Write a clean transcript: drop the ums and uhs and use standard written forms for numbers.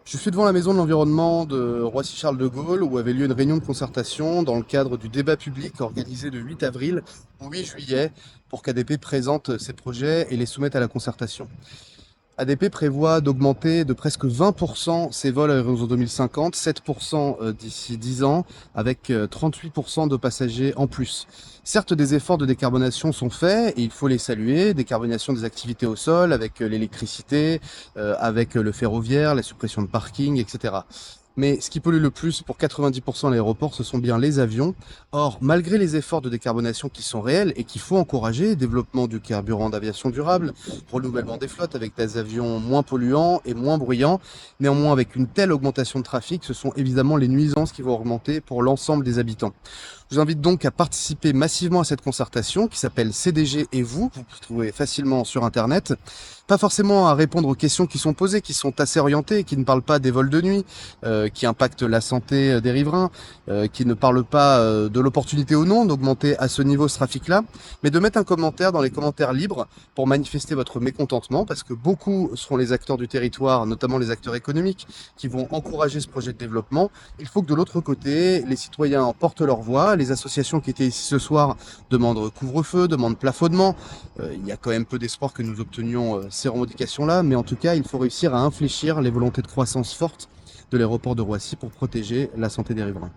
Je suis devant la maison de l'environnement de Roissy-Charles de Gaulle où avait lieu une réunion de concertation dans le cadre du débat public organisé de 8 avril au 8 juillet pour qu'ADP présente ses projets et les soumette à la concertation. ADP prévoit d'augmenter de presque 20% ses vols à l'horizon 2050, 7% d'ici 10 ans, avec 38% de passagers en plus. Certes, des efforts de décarbonation sont faits et il faut les saluer. Décarbonation des activités au sol avec l'électricité, avec le ferroviaire, la suppression de parking, etc. Mais ce qui pollue le plus pour 90% de l'aéroport, ce sont bien les avions. Or, malgré les efforts de décarbonation qui sont réels et qu'il faut encourager, développement du carburant d'aviation durable, renouvellement des flottes avec des avions moins polluants et moins bruyants, néanmoins avec une telle augmentation de trafic, ce sont évidemment les nuisances qui vont augmenter pour l'ensemble des habitants. Je vous invite donc à participer massivement à cette concertation qui s'appelle CDG et vous pouvez trouver facilement sur Internet. Pas forcément à répondre aux questions qui sont posées, qui sont assez orientées, qui ne parlent pas des vols de nuit, qui impactent la santé des riverains, qui ne parlent pas de l'opportunité ou non d'augmenter à ce niveau ce trafic-là, mais de mettre un commentaire dans les commentaires libres pour manifester votre mécontentement, parce que beaucoup seront les acteurs du territoire, notamment les acteurs économiques, qui vont encourager ce projet de développement. Il faut que de l'autre côté, les citoyens portent leur voix. Les associations qui étaient ici ce soir demandent couvre-feu, demandent plafonnement. Il y a quand même peu d'espoir que nous obtenions ces revendications-là, mais en tout cas, il faut réussir à infléchir les volontés de croissance fortes de l'aéroport de Roissy pour protéger la santé des riverains.